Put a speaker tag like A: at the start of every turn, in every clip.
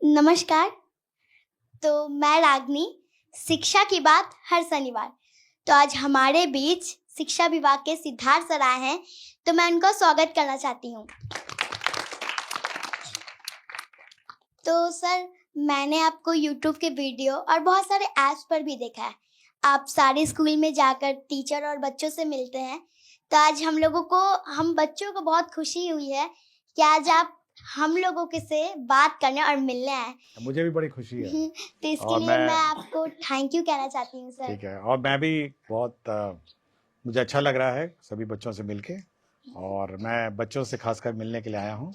A: नमस्कार। तो मैं रागनी, शिक्षा की बात हर शनिवार। तो आज हमारे बीच शिक्षा विभाग के सिद्धार्थ सर आए हैं, तो मैं उनका स्वागत करना चाहती हूँ। तो सर, मैंने आपको यूट्यूब के वीडियो और बहुत सारे ऐप्स पर भी देखा है। आप सारे स्कूल में जाकर टीचर और बच्चों से मिलते हैं। तो आज हम बच्चों को बहुत खुशी हुई है कि आज आप हम लोगों के से बात करने और मिलने आए।
B: मुझे भी बड़ी खुशी है।
A: तो इसके
B: और
A: लिए मैं आपको थैंक यू कहना चाहती हूँ सर।
B: ठीक है, और मैं भी बहुत मुझे अच्छा लग रहा है सभी बच्चों से मिलके, और मैं बच्चों से खासकर मिलने के लिए आया हूँ।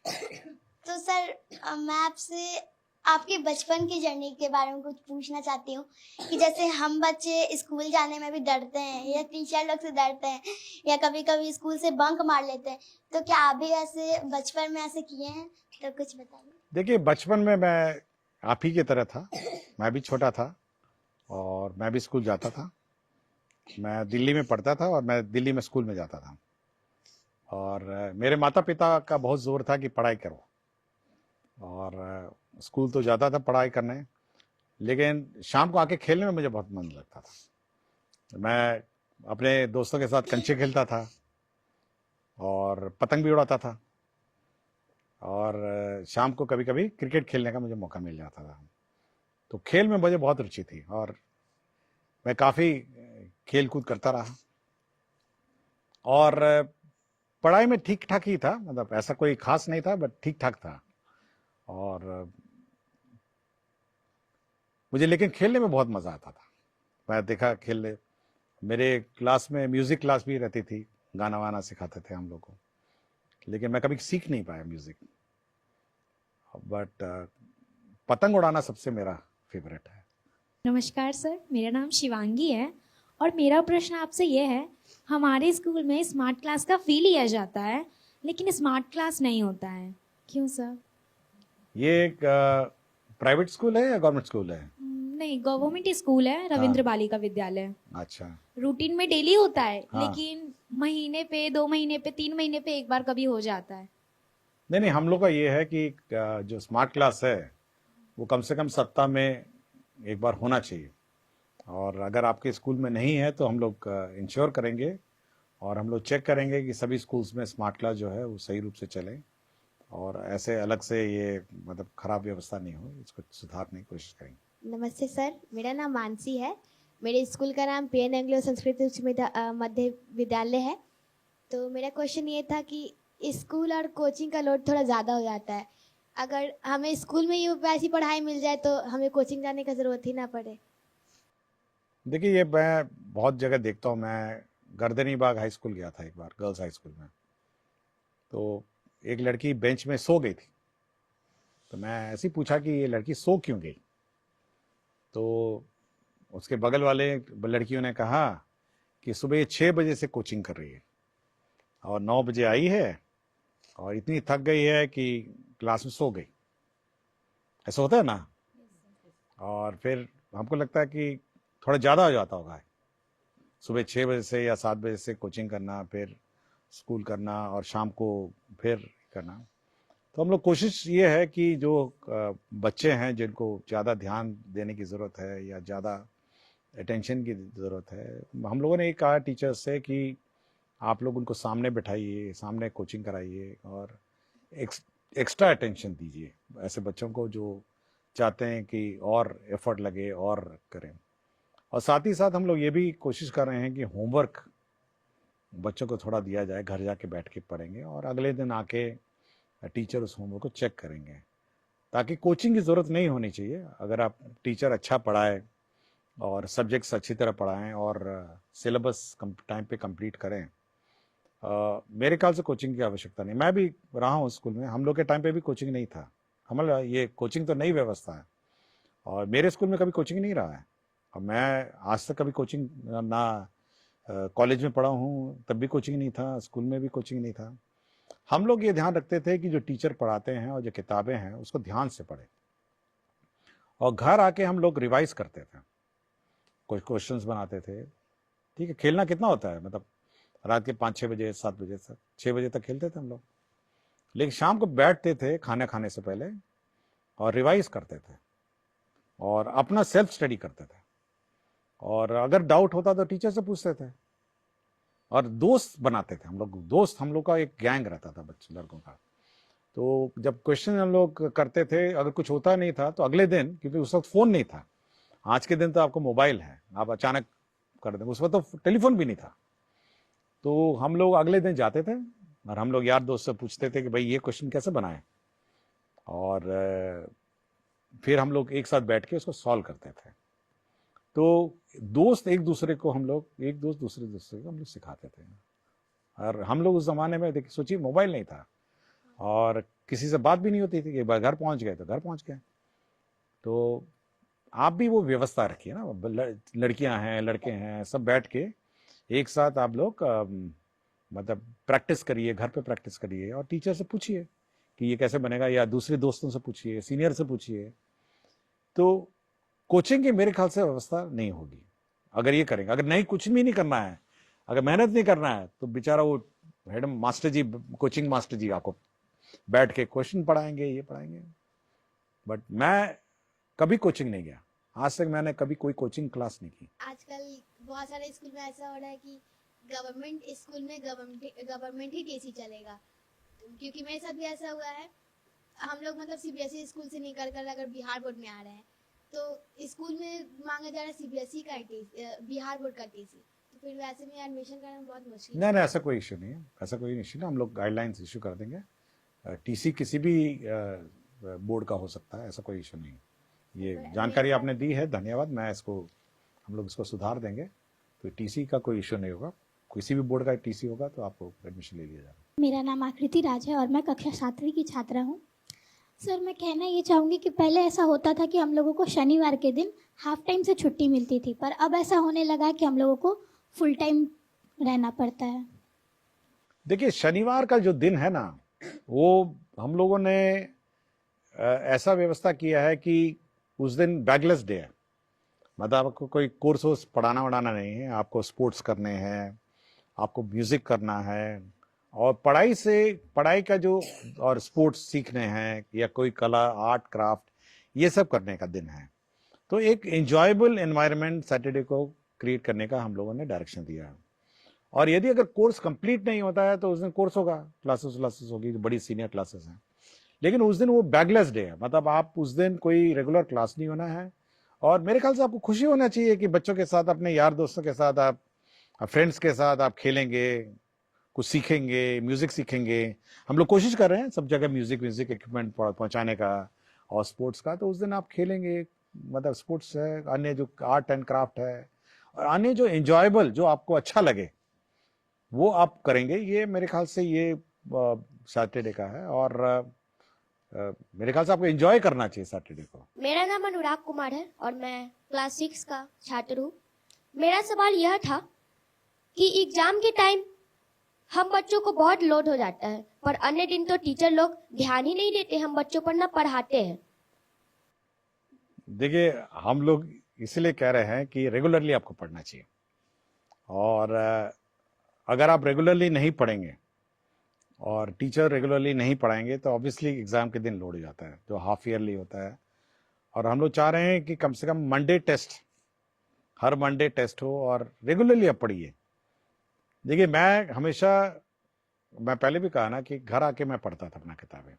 A: तो सर, मैं आपसे आपके बचपन की जर्नी के बारे में कुछ पूछना चाहती हूँ कि जैसे हम बच्चे स्कूल जाने में भी डरते हैं या टीचर लोग से डरते हैं या कभी कभी स्कूल से बंक मार लेते हैं, तो क्या आप भी ऐसे बचपन में ऐसे किए हैं? तो कुछ बताइए।
B: देखिए, बचपन में मैं आप ही की तरह था। मैं भी छोटा था और मैं भी स्कूल जाता था। मैं दिल्ली में पढ़ता था और मैं दिल्ली में स्कूल में जाता था। और मेरे माता पिता का बहुत जोर था कि पढ़ाई करो, और स्कूल तो जाता था पढ़ाई करने, लेकिन शाम को आके खेलने में मुझे बहुत मन लगता था। मैं अपने दोस्तों के साथ कंचे खेलता था और पतंग भी उड़ाता था, और शाम को कभी कभी क्रिकेट खेलने का मुझे मौका मिल जाता था। तो खेल में मुझे बहुत रुचि थी और मैं काफ़ी खेल कूद करता रहा। और पढ़ाई में ठीक ठाक ही था, मतलब ऐसा कोई खास नहीं था, बट ठीक ठाक था। और मुझे लेकिन खेलने में बहुत मज़ा आता था। मैं देखा खेलने, मेरे क्लास में म्यूज़िक क्लास भी रहती थी, गाना वाना सिखाते थे हम लोग को, लेकिन मैं कभी सीख नहीं पाया म्यूज़िक। बट पतंग उड़ाना सबसे मेरा फेवरेट है।
C: नमस्कार सर, मेरा नाम शिवांगी है और मेरा प्रश्न आपसे ये है, हमारे स्कूल में स्मार्ट क्लास का फी लिया जाता है लेकिन स्मार्ट क्लास नहीं होता है, क्यों सर?
B: ये एक प्राइवेट स्कूल है या गवर्नमेंट स्कूल है?
C: नहीं, गवर्नमेंट स्कूल है, रविंद्र बालिका विद्यालय।
B: अच्छा।
C: रूटीन में डेली होता है,
B: हाँ।
C: लेकिन महीने पे, 2 महीने पे, 3 महीने पे एक बार कभी हो जाता है।
B: नहीं नहीं, हम लोग का ये है कि जो स्मार्ट क्लास है वो कम से कम सप्ताह में एक बार होना चाहिए। और अगर आपके स्कूल में नहीं है तो हम लोग इंश्योर करेंगे और हम लोग चेक करेंगे कि सभी स्कूल्स में स्मार्ट क्लास जो है वो सही रूप से चले, और ऐसे अलग से ये मतलब खराब व्यवस्था नहीं हो, इसको सुधारने की कोशिश करेंगे।
D: नमस्ते सर, मेरा नाम मानसी है। मेरे स्कूल का नाम पी एन एंग्लो संस्कृत उच्च मध्य विद्यालय है। तो मेरा क्वेश्चन ये था कि स्कूल और कोचिंग का लोड थोड़ा ज़्यादा हो जाता है। अगर हमें स्कूल में ही वैसी पढ़ाई मिल जाए तो हमें कोचिंग जाने का ज़रूरत ही ना पड़े।
B: देखिए, ये मैं बहुत जगह देखता हूँ। मैं गर्दनी बाग हाई स्कूल गया था एक बार, गर्ल्स हाई स्कूल में। तो एक लड़की बेंच में सो गई थी, तो मैं ऐसे ही पूछा कि ये लड़की सो क्यों गई। तो उसके बगल वाले लड़कियों ने कहा कि सुबह 6 बजे से कोचिंग कर रही है और 9 बजे आई है और इतनी थक गई है कि क्लास में सो गई। ऐसा होता है ना। और फिर हमको लगता है कि थोड़ा ज़्यादा हो जाता होगा, सुबह 6 बजे से या 7 बजे से कोचिंग करना, फिर स्कूल करना और शाम को फिर करना। तो हम लोग कोशिश ये है कि जो बच्चे हैं जिनको ज़्यादा ध्यान देने की ज़रूरत है या ज़्यादा अटेंशन की ज़रूरत है, हम लोगों ने ये कहा टीचर्स से कि आप लोग उनको सामने बैठाइए, सामने कोचिंग कराइए और एक्स्ट्रा अटेंशन दीजिए ऐसे बच्चों को जो चाहते हैं कि और एफर्ट लगे और करें। और साथ ही साथ हम लोग ये भी कोशिश कर रहे हैं कि होमवर्क बच्चों को थोड़ा दिया जाए, घर जाके बैठ के पढ़ेंगे और अगले दिन आके टीचर उस होमवर्क को चेक करेंगे, ताकि कोचिंग की ज़रूरत नहीं होनी चाहिए। अगर आप टीचर अच्छा पढ़ाए और सब्जेक्ट्स अच्छी तरह पढ़ाएं और सिलेबस टाइम पे कंप्लीट करें, मेरे ख्याल से कोचिंग की आवश्यकता नहीं। मैं भी रहा हूँ स्कूल में, हम लोग के टाइम पे भी कोचिंग नहीं था। हमारा ये कोचिंग तो नई व्यवस्था है और मेरे स्कूल में कभी कोचिंग नहीं रहा है। और मैं आज तक कभी कोचिंग ना कॉलेज में पढ़ा हूँ तब भी कोचिंग नहीं था, स्कूल में भी कोचिंग नहीं था। हम लोग ये ध्यान रखते थे कि जो टीचर पढ़ाते हैं और जो किताबें हैं उसको ध्यान से पढ़ें, और घर आके हम लोग रिवाइज करते थे, कुछ क्वेश्चंस बनाते थे। ठीक है, खेलना कितना होता है, मतलब रात के 5-6 बजे 7 बजे तक, 6 बजे तक खेलते थे हम लोग। लेकिन शाम को बैठते थे खाना खाने से पहले और रिवाइज करते थे और अपना सेल्फ स्टडी करते थे, और अगर डाउट होता तो टीचर से पूछते थे और दोस्त बनाते थे हम लोग। दोस्त हम लोग का एक गैंग रहता था बच्चे लड़कों का। तो जब क्वेश्चन हम लोग करते थे, अगर कुछ होता नहीं था तो अगले दिन, क्योंकि उस वक्त फोन नहीं था, आज के दिन तो आपको मोबाइल है, आप अचानक कर दें, उस वक्त तो टेलीफोन भी नहीं था, तो हम लोग अगले दिन जाते थे और हम लोग यार दोस्त से पूछते थे कि भाई ये क्वेश्चन कैसे बनाए, और फिर हम लोग एक साथ बैठ के उसको सॉल्व करते थे। तो दोस्त एक दूसरे को हम लोग, एक दोस्त दूसरे को हम लोग सिखाते थे। और हम लोग उस जमाने में देखिए, सोचिए मोबाइल नहीं था और किसी से बात भी नहीं होती थी कि घर पहुंच गए तो घर पहुंच गए। तो आप भी वो व्यवस्था रखिए ना, लड़कियां हैं लड़के हैं सब बैठ के एक साथ आप लोग मतलब प्रैक्टिस करिए, घर पे प्रैक्टिस करिए और टीचर से पूछिए कि ये कैसे बनेगा, या दूसरे दोस्तों से पूछिए, सीनियर से पूछिए। तो कोचिंग की मेरे ख्याल से व्यवस्था नहीं होगी अगर ये करेंगे। अगर नहीं, कुछ भी नहीं करना है, अगर मेहनत नहीं करना है, तो बेचारा वो हेड मास्टर जी, कोचिंग मास्टर जी आपको बैठ के क्वेश्चन पढ़ाएंगे, ये पढ़ाएंगे। बट मैं कभी कोचिंग नहीं गया, आज तक मैंने कभी कोई कोचिंग क्लास नहीं की।
D: आजकल बहुत सारे स्कूल में ऐसा हो रहा है कि गवर्नमेंट स्कूल में गवर्नमेंट ही टीसी चलेगा, क्योंकि मेरे साथ भी ऐसा हुआ है। हम लोग मतलब सीबीएसई स्कूल से निकल कर अगर बिहार बोर्ड में आ रहे हैं तो स्कूल में मांगा जा रहा है सीबीएसई का बिहार बोर्ड का टीसी, तो फिर वैसे में एडमिशन करना बहुत मुश्किल।
B: नहीं, ऐसा कोई इश्यू नहीं है, ऐसा कोई इश्यू नहीं, हम लोग गाइडलाइंस इशू कर देंगे। टीसी किसी भी बोर्ड का हो सकता है, ऐसा कोई इशू नहीं। ये जानकारी आपने दी है, धन्यवाद। मैं इसको, हम लोग इसको सुधार देंगे, तो टीसी का कोई इशू नहीं होगा। किसी भी बोर्ड का टीसी होगा तो आपको एडमिशन ले लिया जाएगा।
E: मेरा नाम आकृति राज है और मैं कक्षा 7वीं की छात्रा हूँ। सर, मैं कहना ये चाहूँगी कि पहले ऐसा होता था कि हम लोगों को शनिवार के दिन हाफ टाइम से छुट्टी मिलती थी, पर अब ऐसा होने लगा है कि हम लोगों को फुल टाइम रहना पड़ता है।
B: देखिए, शनिवार का जो दिन है ना, वो हम लोगों ने ऐसा व्यवस्था किया है कि उस दिन बैगलेस डे है। मतलब आपको कोई कोर्स पढ़ाना वढ़ाना नहीं है, आपको स्पोर्ट्स करने हैं, आपको म्यूजिक करना है, और पढ़ाई का जो और स्पोर्ट्स सीखने हैं, या कोई कला, आर्ट, क्राफ्ट, ये सब करने का दिन है। तो एक एंजॉयबल एनवायरनमेंट सैटरडे को क्रिएट करने का हम लोगों ने डायरेक्शन दिया है। और यदि अगर कोर्स कंप्लीट नहीं होता है तो उस दिन कोर्स होगा, क्लासेस होगी, जो बड़ी सीनियर क्लासेस हैं, लेकिन उस दिन वो बैगलेस डे है। मतलब आप उस दिन कोई रेगुलर क्लास नहीं होना है। और मेरे ख्याल से आपको खुशी होना चाहिए कि बच्चों के साथ, अपने यार दोस्तों के साथ, आप फ्रेंड्स के साथ आप खेलेंगे, कुछ सीखेंगे, म्यूजिक सीखेंगे। हम लोग कोशिश कर रहे हैं सब जगह म्यूजिक इक्विपमेंट पहुंचाने का और स्पोर्ट्स का। तो उस दिन आप खेलेंगे, मतलब स्पोर्ट्स है, अन्य जो आर्ट एंड क्राफ्ट है, और अन्य जो एंजॉयबल, जो आपको अच्छा लगे, वो आप करेंगे। ये मेरे ख्याल से ये सैटरडे का है, और मेरे ख्याल से आपको एंजॉय करना चाहिए सैटरडे को।
F: मेरा नाम अनुराग कुमार है और मैं क्लास 6 का छात्र हूँ। मेरा सवाल यह था कि एग्जाम के टाइम हम बच्चों को बहुत लोड हो जाता है, पर अन्य दिन तो टीचर लोग ध्यान ही नहीं देते, हम बच्चों पर ना पढ़ाते हैं।
B: देखिए, हम लोग इसलिए कह रहे हैं कि रेगुलरली आपको पढ़ना चाहिए, और अगर आप रेगुलरली नहीं पढ़ेंगे और टीचर रेगुलरली नहीं पढ़ाएंगे तो ऑब्वियसली एग्जाम के दिन लोड हो जाता है, जो हाफ ईयरली होता है। और हम लोग चाह रहे हैं कि कम से कम मंडे टेस्ट, हर मंडे टेस्ट हो, और रेगुलरली आप पढ़िए। देखिए, मैं पहले भी कहा ना कि घर आके मैं पढ़ता था अपना किताबें,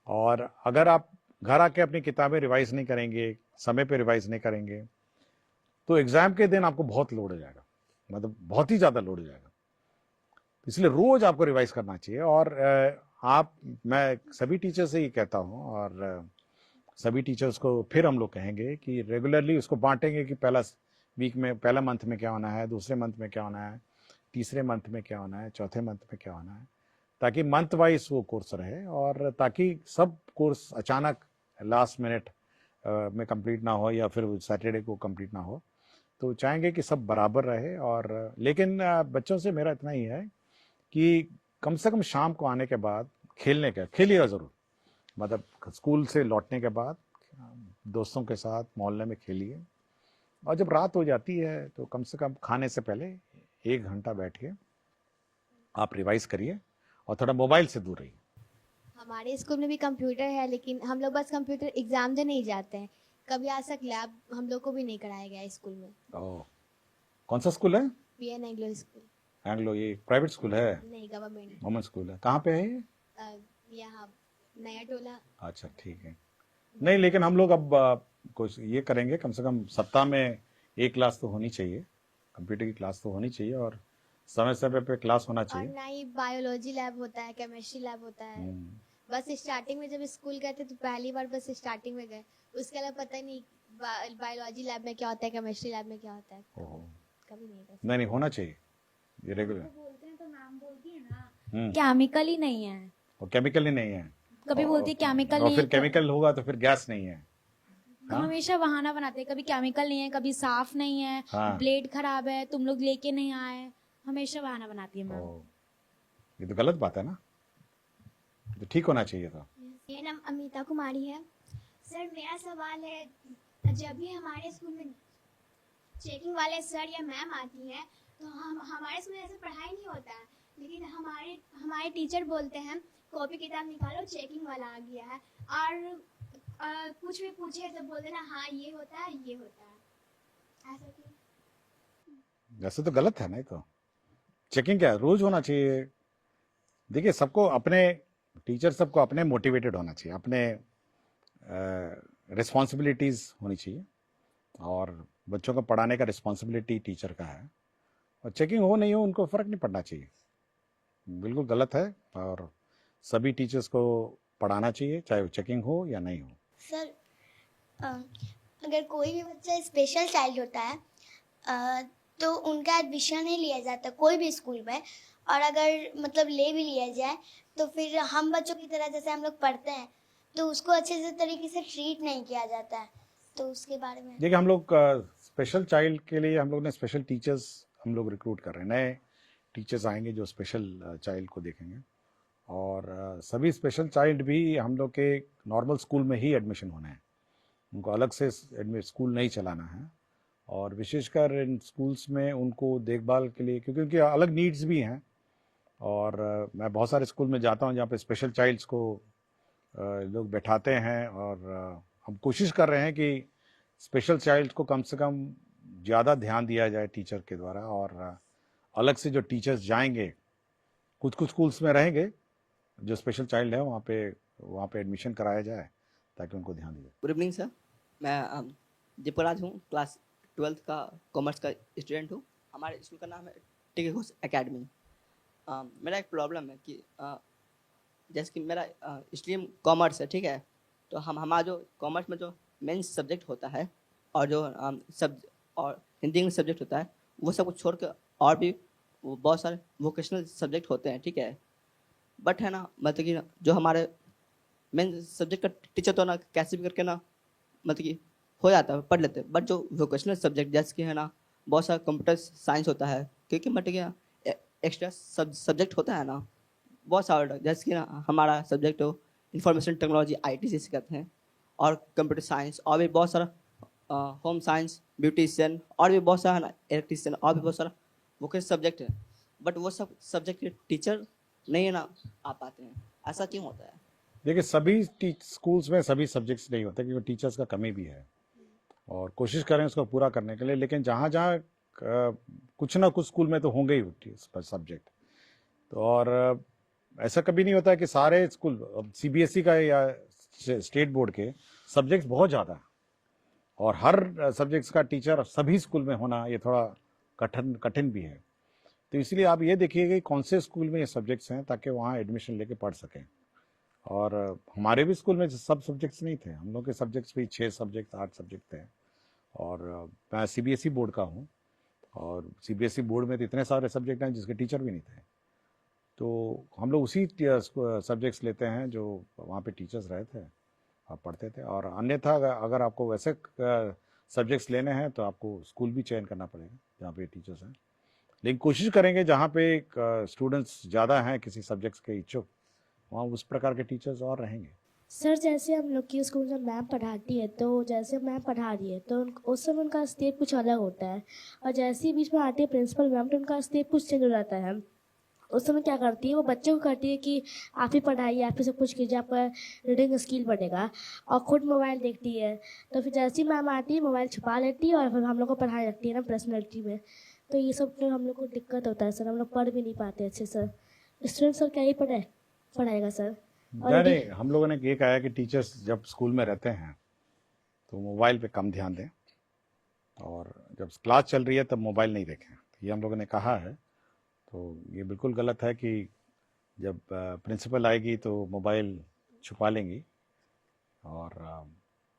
B: और अगर आप घर आके अपनी किताबें रिवाइज नहीं करेंगे, समय पे रिवाइज नहीं करेंगे, तो एग्जाम के दिन आपको बहुत लोड हो जाएगा, मतलब बहुत ही ज्यादा लोड हो जाएगा। इसलिए रोज आपको रिवाइज करना चाहिए। और मैं सभी टीचर से ये कहता हूँ, और सभी टीचर्स को फिर हम लोग कहेंगे कि रेगुलरली उसको बांटेंगे कि पहला वीक में, पहला मंथ में क्या होना है, दूसरे मंथ में क्या होना है, तीसरे मंथ में क्या होना है, चौथे मंथ में क्या होना है, ताकि मंथ वाइज वो कोर्स रहे, और ताकि सब कोर्स अचानक लास्ट मिनट में कंप्लीट ना हो, या फिर सैटरडे को कंप्लीट ना हो। तो चाहेंगे कि सब बराबर रहे। और लेकिन बच्चों से मेरा इतना ही है कि कम से कम शाम को आने के बाद खेलिएगा ज़रूर। मतलब स्कूल से लौटने के बाद दोस्तों के साथ मोहल्ले में खेलिए, और जब रात हो जाती है तो कम से कम खाने से पहले 1 घंटा बैठ के आप रिवाइज करिए, और थोड़ा मोबाइल से दूर रहिए।
D: हमारे स्कूल में भी कंप्यूटर है, लेकिन हम लोग बस कंप्यूटर एग्जाम देने ही जाते हैं। कभी आज तक लैब हम लोग को भी नहीं कराया गया स्कूल में।
B: ओह, कौन सा स्कूल है?
D: PN Anglo school.
B: एंग्लो, ये प्राइवेट स्कूल है?
D: नहीं, गवर्नमेंट।
B: गवर्नमेंट स्कूल है। कहाँ पे है ये?
D: यहाँ नया टोला।
B: अच्छा, ठीक है। नहीं, लेकिन हम लोग अब कुछ ये करेंगे, कम से कम सप्ताह में एक क्लास तो होनी चाहिए, कंप्यूटर की क्लास तो होनी चाहिए, और समय समय पे क्लास होना
D: और
B: चाहिए।
D: ना ही बायोलॉजी लैब होता है, केमिस्ट्री लैब होता है। बस स्टार्टिंग में जब स्कूल गए थे तो पहली बार बस स्टार्टिंग में गए, उसके अलावा पता ही नहीं बायोलॉजी लैब में क्या होता है, केमिस्ट्री लैब में क्या होता है।
B: ओहो।
D: कभी नहीं था।
B: नहीं, होना चाहिए ये रेगुलर।
C: बोलते हैं तो मैम बोलती है ना
B: हम्म,
C: केमिकल ही नहीं है,
B: और केमिकल ही नहीं है,
C: कभी बोलती है केमिकल
B: और
C: नहीं
B: फिर
C: है तो
B: केमिकल होगा तो फिर गैस नहीं है। हाँ?
C: हमेशा बहाना बनाते हैं, कभी केमिकल नहीं है, कभी साफ नहीं है,
B: हाँ।
C: ब्लेड खराब है, तुम लोग लेके नहीं आए, हमेशा बहाना बनाती है मैम।
B: ओह, ये तो गलत बात है ना, तो ठीक होना चाहिए था।
E: मेरा नाम अमिता कुमारी है। सर मेरा सवाल है, जब भी हमारे स्कूल में चेकिंग वाले सर या मैम आती हैं तो हम हमारे स्कूल में ऐसे पढ़ाई नहीं होता है, लेकिन हमारे टीचर बोलते हैं कॉपी किताब निकालो चेकिंग वाला आ गया है, और कुछ भी पूछे तो बोल देना हाँ ये होता है ये होता है, ऐसा क्यों?
B: वैसे तो गलत है ना, ये तो चेकिंग क्या है, रोज होना चाहिए। देखिए, सबको अपने टीचर सबको अपने मोटिवेटेड होना चाहिए, अपने रिस्पॉन्सिबिलिटीज होनी चाहिए, और बच्चों को पढ़ाने का रिस्पॉन्सिबिलिटी टीचर का है, और चेकिंग हो नहीं हो उनको फर्क नहीं पड़ना चाहिए, बिल्कुल गलत है, और सभी टीचर्स को पढ़ाना चाहिए चाहे वो चेकिंग हो या नहीं हो।
A: सर अगर कोई भी बच्चा स्पेशल चाइल्ड होता है तो उनका एडमिशन नहीं लिया जाता कोई भी स्कूल में, और अगर मतलब ले भी लिया जाए तो फिर हम बच्चों की तरह जैसे हम लोग पढ़ते हैं तो उसको अच्छे से तरीके से ट्रीट नहीं किया जाता है, तो उसके बारे में।
B: देखिए, हम लोग स्पेशल चाइल्ड के लिए हम लोग ने स्पेशल टीचर्स हम लोग रिक्रूट कर रहे हैं, नए टीचर्स आएंगे जो स्पेशल चाइल्ड को देखेंगे, और सभी स्पेशल चाइल्ड भी हम लोग के नॉर्मल स्कूल में ही एडमिशन होना है, उनको अलग से स्कूल नहीं चलाना है, और विशेषकर इन स्कूल्स में उनको देखभाल के लिए, क्योंकि उनकी अलग नीड्स भी हैं, और मैं बहुत सारे स्कूल में जाता हूं जहाँ पे स्पेशल चाइल्ड्स को लोग बैठाते हैं, और हम कोशिश कर रहे हैं कि स्पेशल चाइल्ड को कम से कम ज़्यादा ध्यान दिया जाए टीचर के द्वारा, और अलग से जो टीचर्स जाएंगे, कुछ कुछ स्कूल्स में रहेंगे जो स्पेशल चाइल्ड है वहाँ पे एडमिशन कराया जाए ताकि उनको ध्यान दिया।
G: गुड इवनिंग सर, मैं दीपराज हूँ, क्लास 12th का कॉमर्स का स्टूडेंट हूँ। हमारे स्कूल का नाम है टिके घोष एकेडमी। मेरा एक प्रॉब्लम है कि जैसे कि मेरा स्ट्रीम कॉमर्स है, ठीक है, तो हमारा जो कॉमर्स में जो मेन सब्जेक्ट होता है और जो और हिंदी इंग्लिश सब्जेक्ट होता है, वो सब कुछ छोड़ के और भी बहुत सारे वोकेशनल सब्जेक्ट होते हैं, ठीक है, बट है ना, मतलब कि जो हमारे मेन सब्जेक्ट का टीचर तो ना कैसे भी करके ना मतलब कि हो जाता है, पढ़ लेते हैं, बट जो वोकेशनल सब्जेक्ट जैसे कि है ना बहुत सारा कंप्यूटर साइंस होता है, क्योंकि मतलब कि एक्स्ट्रा सब्जेक्ट होता है ना बहुत सारा, जैसे कि ना हमारा सब्जेक्ट हो इंफॉर्मेशन टेक्नोलॉजी IT से कहते हैं, और कंप्यूटर साइंस, और भी बहुत सारा होम साइंस, ब्यूटिशियन, और भी बहुत सारा इलेक्ट्रीशियन, और भी बहुत सारा वोकेशनल सब्जेक्ट है, बट वो सब सब्जेक्ट के टीचर नहीं है ना आ पाते हैं, ऐसा क्यों होता है?
B: देखिए, सभी स्कूल्स में सभी सब्जेक्ट्स नहीं होते, क्योंकि टीचर्स का कमी भी है, और कोशिश करें उसको पूरा करने के लिए, लेकिन जहाँ जहाँ कुछ ना कुछ स्कूल में तो होंगे ही सब्जेक्ट, तो और ऐसा कभी नहीं होता है कि सारे स्कूल, CBSE का या स्टेट बोर्ड के सब्जेक्ट्स बहुत ज़्यादा है, और हर सब्जेक्ट्स का टीचर सभी स्कूल में होना ये थोड़ा कठिन भी है, तो इसलिए आप ये देखिए कि कौन से स्कूल में ये सब्जेक्ट्स हैं ताकि वहाँ एडमिशन लेके पढ़ सकें। और हमारे भी स्कूल में सब सब्जेक्ट्स नहीं थे, हम लोग के सब्जेक्ट्स भी 6 सब्जेक्ट 8 सब्जेक्ट थे, और मैं CBSE बोर्ड का हूँ, और CBSE बोर्ड में तो इतने सारे सब्जेक्ट हैं जिसके टीचर भी नहीं थे, तो हम लोग उसी सब्जेक्ट्स लेते हैं जो वहाँ पे टीचर्स रहे थे और पढ़ते थे, और अन्यथा अगर आपको वैसे सब्जेक्ट्स लेने हैं तो आपको स्कूल भी चयन करना पड़ेगा जहाँ पे टीचर्स हैं, लेकिन कोशिश करेंगे जहाँ पे स्टूडेंट्स ज़्यादा हैं किसी सब्जेक्ट्स के इच्छुक, वहाँ उस प्रकार के टीचर्स और रहेंगे।
H: सर जैसे हम लोग की स्कूल में मैम पढ़ाती है, तो जैसे मैम पढ़ा रही है तो उस समय उनका स्टेप कुछ अलग होता है, और जैसे ही बीच में आती है प्रिंसिपल मैम तो उनका स्टेप कुछ चेंज हो जाता है। उस समय क्या करती है, वो बच्चे को कहती है कि आप ही पढ़ाइए, आप ही सब कुछ कीजिए, आपका रीडिंग स्किल बढ़ेगा, और खुद मोबाइल देखती है। तो फिर जैसे ही मैम आती है मोबाइल छुपा लेती है और फिर हम लोग को पढ़ाई रखती है ना पर्सनैलिटी में। तो ये सब जो हम लोग को दिक्कत होता है सर, हम लोग पढ़ भी नहीं पाते अच्छे सर। स्टूडेंट सर क्या ही पढ़ाएगा सर। और
B: नहीं, हम लोगों ने ये कहा है कि टीचर्स जब स्कूल में रहते हैं तो मोबाइल पे कम ध्यान दें, और जब क्लास चल रही है तब मोबाइल नहीं देखें। ये हम लोगों ने कहा है। तो ये बिल्कुल गलत है कि जब प्रिंसिपल आएगी तो मोबाइल छुपा लेंगी, और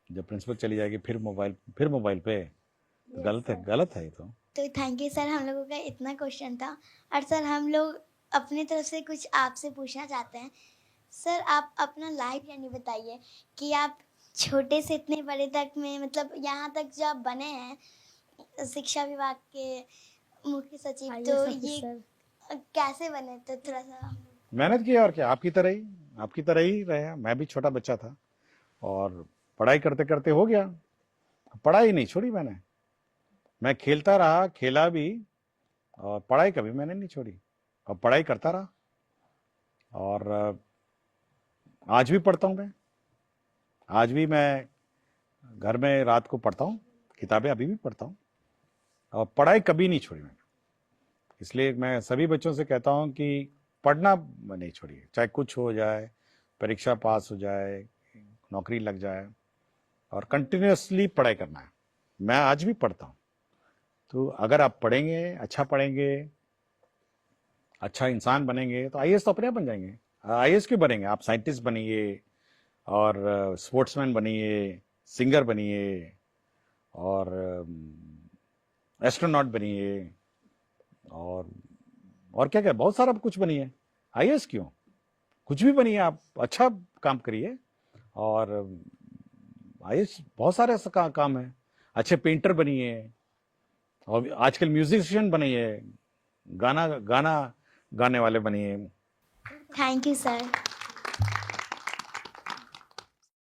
B: जब प्रिंसिपल चली जाएगी फिर मोबाइल पे। तो गलत है ये
A: तो थैंक यू सर, हम लोगों का इतना क्वेश्चन था। और सर हम लोग अपनी तरफ से कुछ आपसे पूछना चाहते हैं। सर आप अपना लाइफ जर्नी बताइए कि आप छोटे से इतने बड़े तक में, मतलब यहाँ तक जो आप बने हैं शिक्षा विभाग के मुख्य सचिव, तो ये कैसे बने? तो थोड़ा सा
B: मेहनत की, और क्या, आपकी तरह ही रहे। मैं भी छोटा बच्चा था और पढ़ाई करते करते हो गया। पढ़ाई नहीं छोड़ी मैंने, मैं खेलता रहा, खेला भी, और पढ़ाई कभी मैंने नहीं छोड़ी, और पढ़ाई करता रहा। और आज भी पढ़ता हूँ मैं, आज भी मैं घर में रात को पढ़ता हूँ, किताबें अभी भी पढ़ता हूँ, और पढ़ाई कभी नहीं छोड़ी मैंने। इसलिए मैं सभी बच्चों से कहता हूँ कि पढ़ना नहीं छोड़िए, चाहे कुछ हो जाए, परीक्षा पास हो जाए, नौकरी लग जाए, और कंटिन्यूअसली पढ़ाई करना है। मैं आज भी पढ़ता हूँ। तो अगर आप पढ़ेंगे, अच्छा इंसान बनेंगे, तो आईएएस तो अपने आप बन जाएंगे। आईएएस क्यों बनेंगे? आप साइंटिस्ट बनिए, और स्पोर्ट्समैन बनिए, सिंगर बनिए, और एस्ट्रोनॉट बनिए, और क्या क्या बहुत सारा कुछ बनिए। आईएएस क्यों? कुछ भी बनिए, आप अच्छा काम करिए। और आईएएस बहुत सारे ऐसा काम है। अच्छे पेंटर बनिए, और आजकल म्यूजिशियन बनिए, गाना गाने वाले बनिए।
A: Thank you sir.